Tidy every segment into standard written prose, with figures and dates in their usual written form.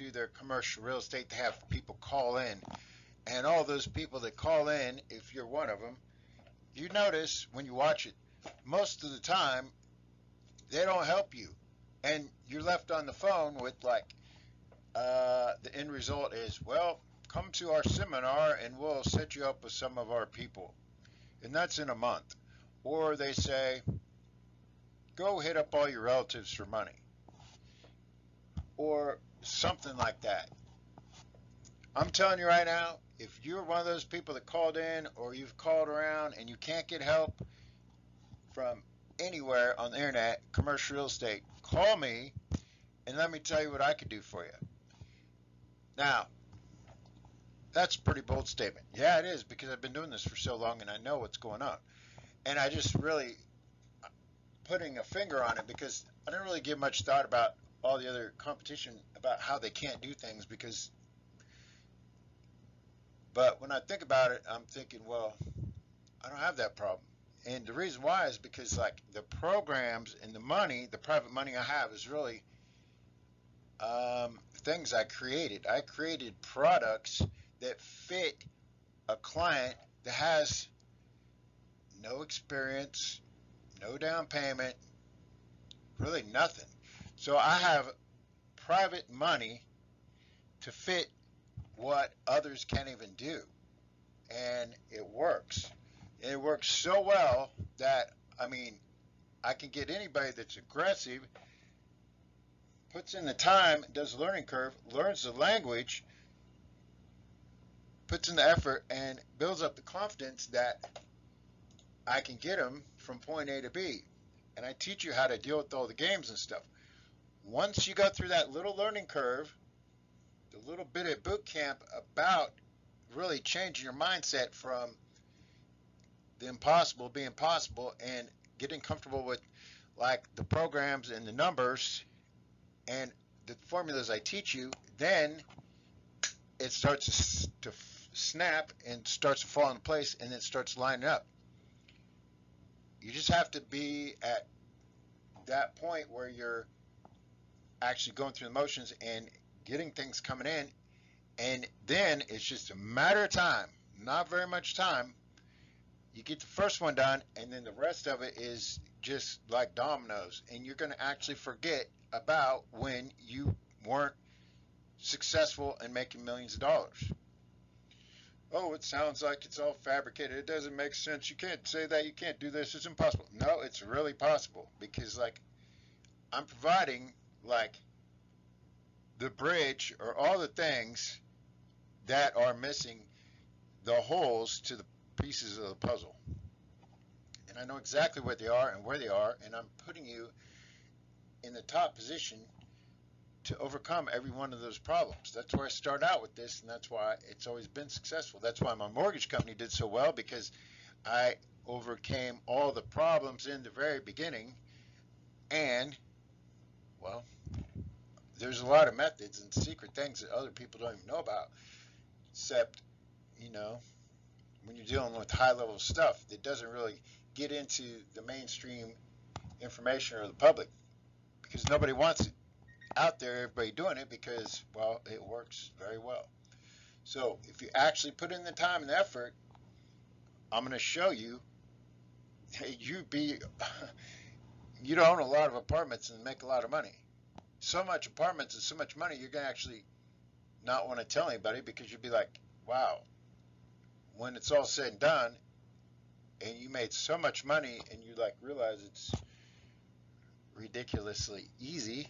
do their commercial real estate, they have people call in. And all those people that call in, if you're one of them, you notice when you watch it, most of the time, they don't help you. And you're left on the phone with like, the end result is, well, come to our seminar and we'll set you up with some of our people. And that's in a month. Or they say, go hit up all your relatives for money. Or something like that. I'm telling you right now, if you're one of those people that called in or you've called around and you can't get help from anywhere on the internet, commercial real estate, call me and let me tell you what I could do for you. Now, that's a pretty bold statement. Yeah, it is, because I've been doing this for so long and I know what's going on. And I just really putting a finger on it because I didn't really give much thought about all the other competition about how they can't do things but when I think about it, I'm thinking, well, I don't have that problem. And the reason why is because like the programs and the money, the private money I have is really things I created. I created products that fit a client that has no experience, no down payment, really nothing. So I have private money to fit what others can't even do. And it works. It works so well that, I mean, I can get anybody that's aggressive, puts in the time, does a learning curve, learns the language, puts in the effort, and builds up the confidence that I can get them from point A to B. And I teach you how to deal with all the games and stuff. Once you go through that little learning curve, the little bit of boot camp about really changing your mindset from the impossible being possible and getting comfortable with like the programs and the numbers and the formulas I teach you, then it starts to snap and starts to fall into place and it starts lining up. You just have to be at that point where you're actually going through the motions and getting things coming in, and then it's just a matter of time, not very much time. You get the first one done, and then the rest of it is just like dominoes, and you're going to actually forget about when you weren't successful in making millions of dollars. Oh, it sounds like it's all fabricated. It doesn't make sense. You can't say that. You can't do this. It's impossible. No, it's really possible, because like I'm providing like the bridge or all the things that are missing the holes to the pieces of the puzzle. And I know exactly what they are and where they are, and I'm putting you in the top position to overcome every one of those problems. That's where I started out with this, and that's why it's always been successful. That's why my mortgage company did so well, because I overcame all the problems in the very beginning. And, well, there's a lot of methods and secret things that other people don't even know about, except, you know, when you're dealing with high level stuff that doesn't really get into the mainstream information or the public, because nobody wants it out there, everybody doing it, because, well, it works very well. So if you actually put in the time and effort, I'm going to show you that you'd own a lot of apartments and make a lot of money. So much apartments and so much money, you're going to actually not want to tell anybody, because you'd be like, wow, when it's all said and done and you made so much money and you like realize it's ridiculously easy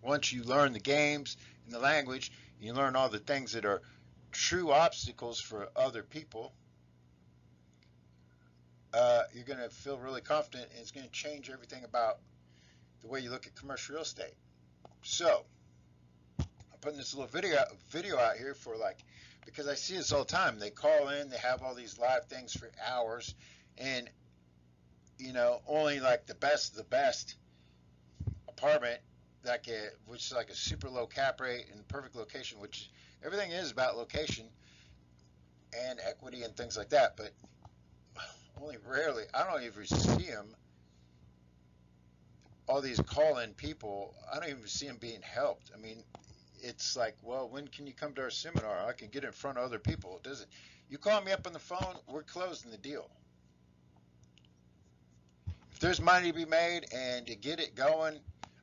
once you learn the games and the language, and you learn all the things that are true obstacles for other people, you're going to feel really confident, and it's going to change everything about the way you look at commercial real estate. So I'm putting this little video out here for like, because I see this all the time. They call in, they have all these live things for hours, and you know, only like the best of the best apartment, like which is like a super low cap rate in the perfect location, which everything is about location and equity and things like that, but only rarely, I don't even see them, all these call-in people, I don't even see them being helped. I mean, it's like, well, when can you come to our seminar? I can get in front of other people. It doesn't. You call me up on the phone, we're closing the deal. If there's money to be made and to get it going,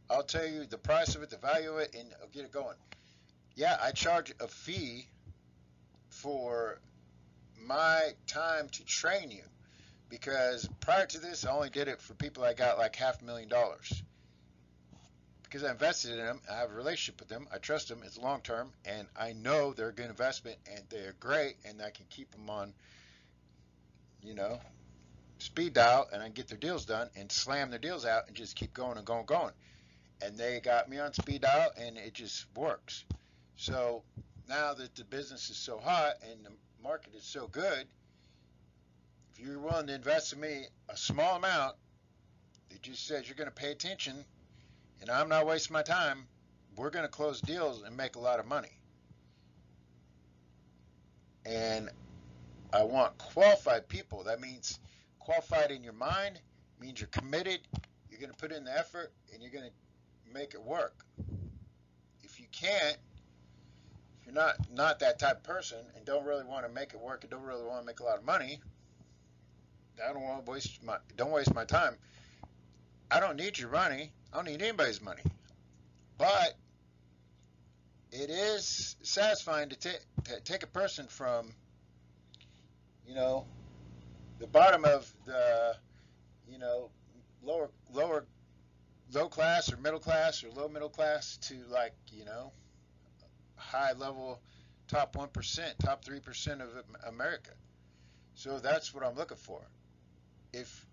I'll tell you the price of it, the value of it, and I'll get it going. Yeah, I charge a fee for my time to train you, because prior to this, I only did it for people I got like $500,000. Because I invested in them, I have a relationship with them, I trust them, it's long term, and I know they're a good investment, and they're great, and I can keep them on, speed dial, and I can get their deals done and slam their deals out and just keep going and going and going. And they got me on speed dial, and it just works. So now that the business is so hot and the market is so good, if you're willing to invest in me a small amount that just says you're going to pay attention and I'm not wasting my time, we're going to close deals and make a lot of money. And I want qualified people. That means qualified in your mind, means you're committed, you're going to put in the effort, and you're going to make it work. If you can't, if you're not that type of person and don't really want to make it work and don't really want to make a lot of money, I don't want to waste my time. I don't need your money. I don't need anybody's money. But it is satisfying to take a person from, the bottom of the, low class or middle class or low middle class to like, high level, top 1%, top 3% of America. So that's what I'm looking for. If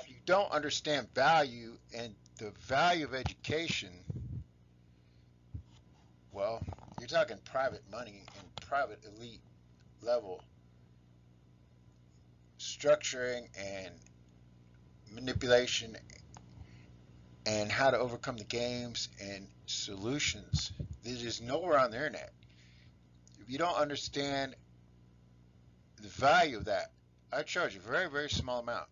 you don't understand value and the value of education, well, you're talking private money and private elite level structuring and manipulation and how to overcome the games and solutions. There's just nowhere on the internet. If you don't understand the value of that, I charge a very, very small amount.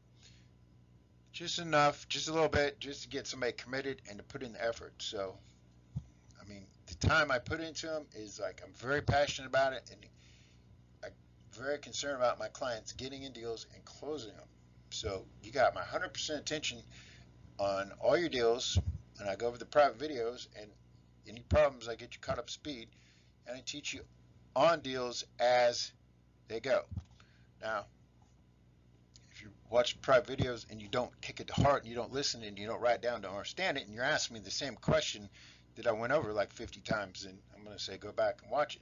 Just enough, just a little bit, just to get somebody committed and to put in the effort. So, I mean, the time I put into them is like, I'm very passionate about it, and I'm very concerned about my clients getting in deals and closing them. So you got my 100% attention on all your deals, and I go over the private videos, and any problems, I get you caught up to speed, and I teach you on deals as they go. Now, if you watch private videos and you don't kick it to heart and you don't listen and you don't write down to understand it, and you're asking me the same question that I went over like 50 times, and I'm going to say go back and watch it.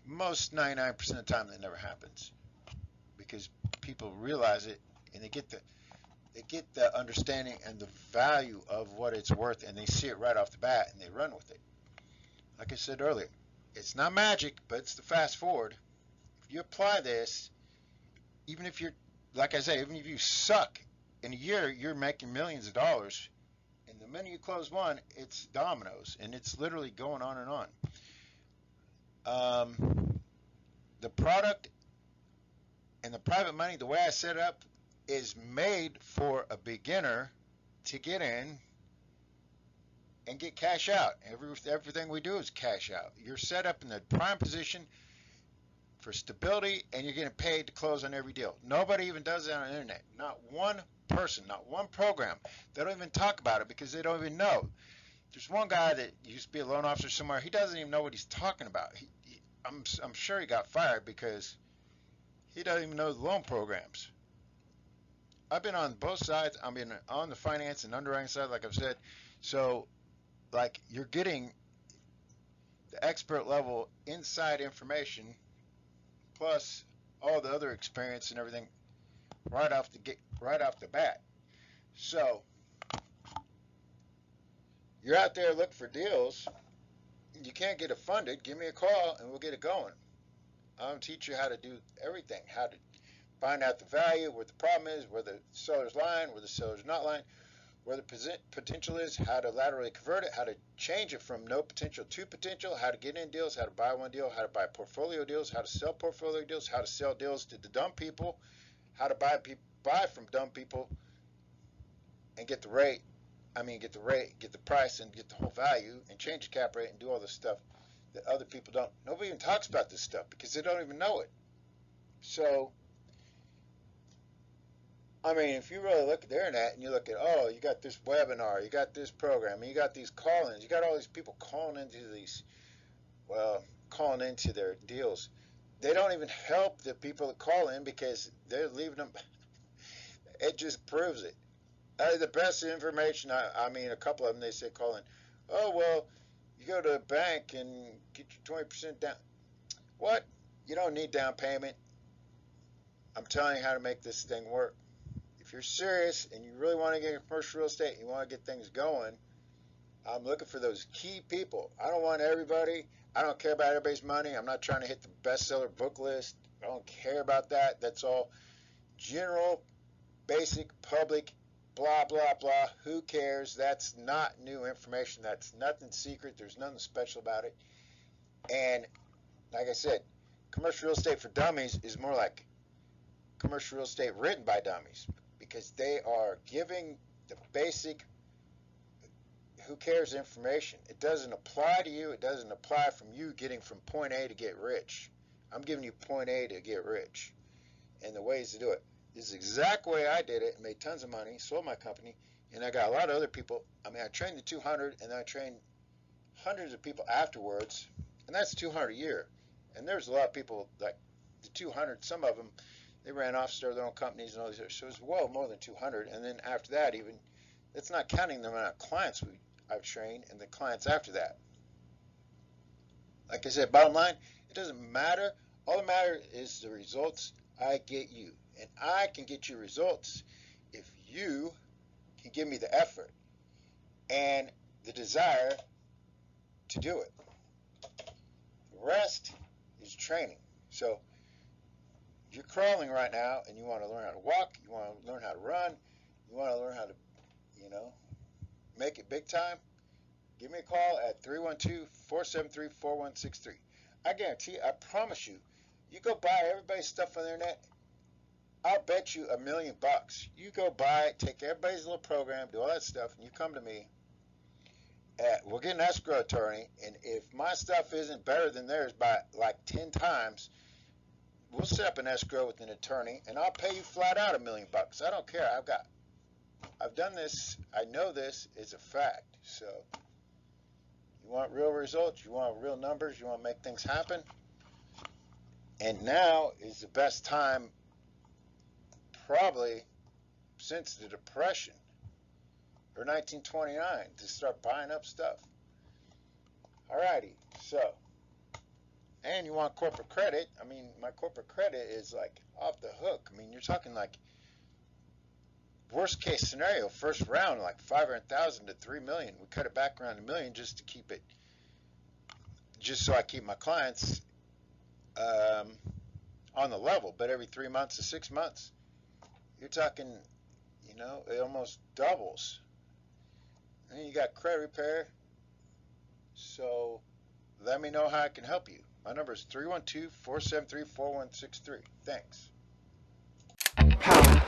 Most 99% of the time that never happens, because people realize it and they get the understanding and the value of what it's worth, and they see it right off the bat and they run with it. Like I said earlier, it's not magic, but it's the fast forward. If you apply this, even if you're, like I say, even if you suck, in a year you're making millions of dollars, and the minute you close one, it's dominoes, and it's literally going on and on. The product and the private money, the way I set it up, is made for a beginner to get in and get cash out. Everything we do is cash out. You're set up in the prime position for stability, and you're getting paid to close on every deal. Nobody even does that on the internet. Not one person, not one program. They don't even talk about it because they don't even know. There's one guy that used to be a loan officer somewhere. He doesn't even know what he's talking about. I'm sure he got fired because he doesn't even know the loan programs. I've been on both sides. I've been on the finance and underwriting side, like I've said. So, like, you're getting the expert level inside information plus all the other experience and everything right off the bat. So, you're out there looking for deals. You can't get it funded. Give me a call and we'll get it going. I'll teach you how to do everything, how to find out the value, where the problem is, where the seller's lying, where the seller's not lying, where the potential is, how to laterally convert it, how to change it from no potential to potential, how to get in deals, how to buy one deal, how to buy portfolio deals, how to sell portfolio deals, how to sell deals to the dumb people, how to buy from dumb people and get the rate get the rate, get the price, and get the whole value, and change the cap rate, and do all this stuff that other people don't. Nobody even talks about this stuff because they don't even know it. So, if you really look at the internet and you look at, oh, you got this webinar, you got this program, you got these call-ins, you got all these people calling into their deals. They don't even help the people that call in because they're leaving them. It just proves it. The best information, a couple of them, they say call in, oh, well, you go to a bank and get your 20% down. What? You don't need down payment. I'm telling you how to make this thing work. If you're serious and you really want to get into commercial real estate and you want to get things going, I'm looking for those key people. I don't want everybody. I don't care about everybody's money. I'm not trying to hit the bestseller book list. I don't care about that. That's all general, basic, public, blah, blah, blah. Who cares? That's not new information. That's nothing secret. There's nothing special about it. And like I said, commercial real estate for dummies is more like commercial real estate written by dummies, because they are giving the basic who cares information. It doesn't apply to you. It doesn't apply from you getting from point A to get rich. I'm giving you point A to get rich and the ways to do it. This is the exact way I did it and made tons of money, sold my company, and I got a lot of other people. I trained the 200, and then I trained hundreds of people afterwards, and that's 200 a year. And there's a lot of people like the 200, some of them, they ran off, started their own companies and all these, so it was well more than 200. And then after that, even, that's not counting the amount of clients I've trained and the clients after that. Like I said, bottom line, it doesn't matter. All that matters is the results I get you. And I can get you results if you can give me the effort and the desire to do it. The rest is training. So if you're crawling right now and you want to learn how to walk, you want to learn how to run, you want to learn how to, make it big time, give me a call at 312-473-4163. I guarantee you, I promise you, you go buy everybody's stuff on the internet, I'll bet you $1 million. You go buy it, take everybody's little program, do all that stuff, and you come to me. We'll get an escrow attorney, and if my stuff isn't better than theirs by like 10 times, we'll set up an escrow with an attorney, and I'll pay you flat out $1 million. I don't care. I've done this. I know this is a fact. So you want real results, you want real numbers, you want to make things happen. And now is the best time, probably since the Depression or 1929, to start buying up stuff. Alrighty, so, and you want corporate credit. My corporate credit is like off the hook. You're talking like worst case scenario, first round, like 500,000 to 3 million. We cut it back around $1 million just to keep it, just so I keep my clients on the level. But every 3 months to 6 months, you're talking, it almost doubles. And then you got credit repair. So let me know how I can help you. My number is 312-473-4163. Thanks. Power.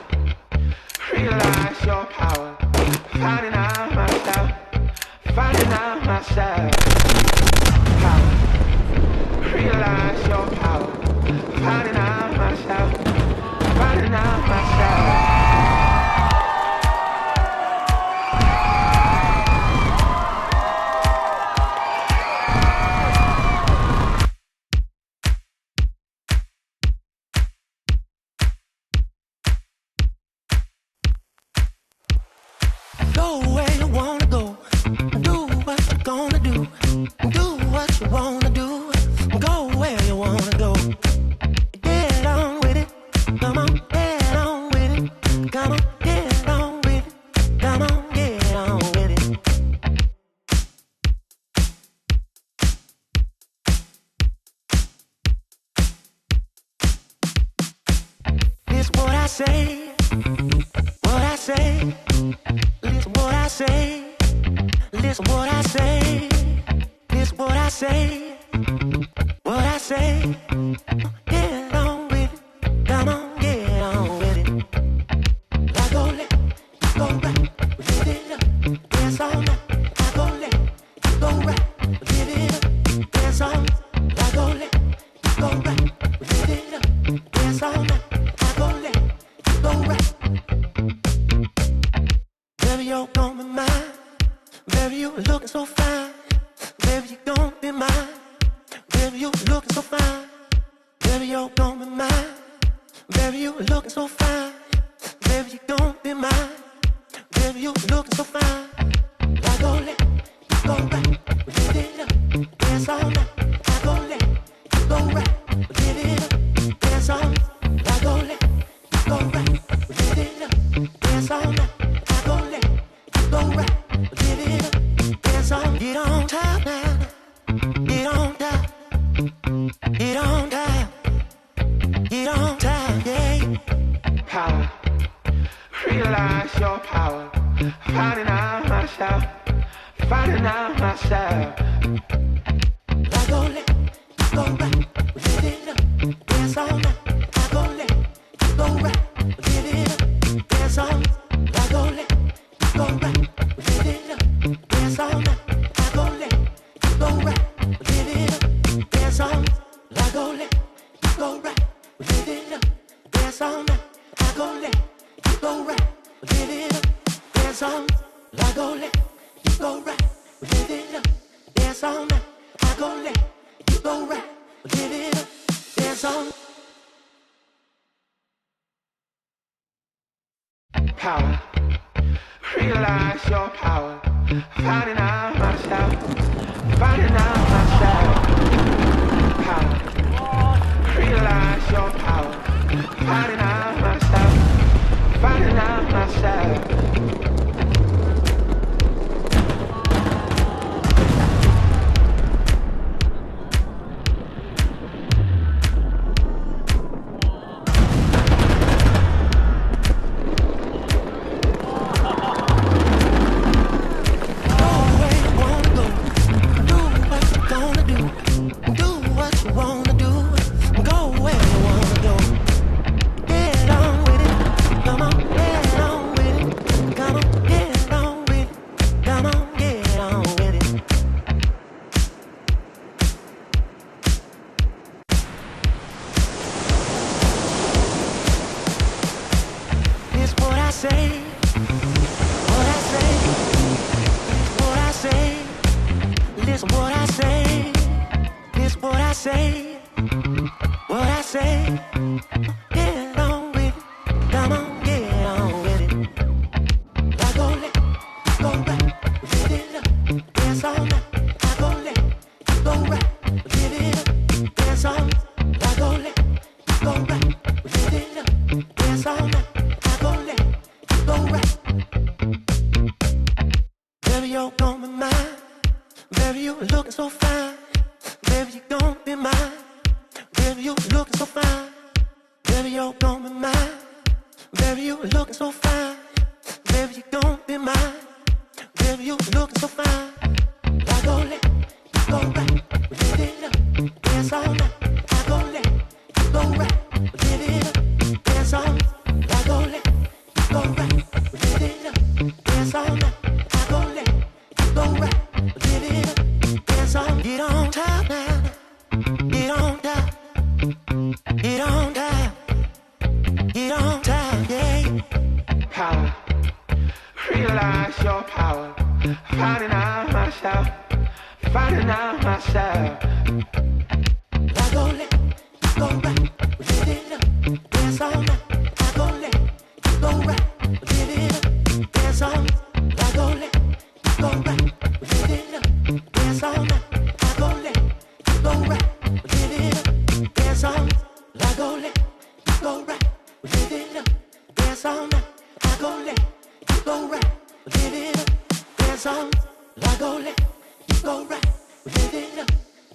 Realize your power. Finding out myself. Finding out myself. Power. Realize your power. Finding out myself. Finding out myself. Go where you wanna go. Do what you're gonna do. Do what you wanna do. Go where you wanna go. Get on with it. Come on, get on with it. Come on, get on with it. Come on, get on with it. It's what I say. What I say. Listen what I say. Listen what I say. Listen what I say. What I say. Get on with it. Come on, get on with it. I go left, I go right. Lift it up. There's realize your power. Finding out myself, finding out myself. I go left, you go right, live it up, dance all night. I go left, you go right, live it up, dance all night. I go left, you go right, live it up, dance all night. I go left, you go right, live it up, dance all night. I go left, you go right, live it up, dance all night. I go left, you go right, live it up, dance all night. I go left, you go right, live it up, dance all night. I go left, you go right, live it up, dance all night. Power, realize your power. Finding out myself, finding out myself. Power, realize your power. Finding out myself, finding out myself.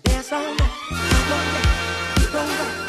Dance all night, I go left, you go right.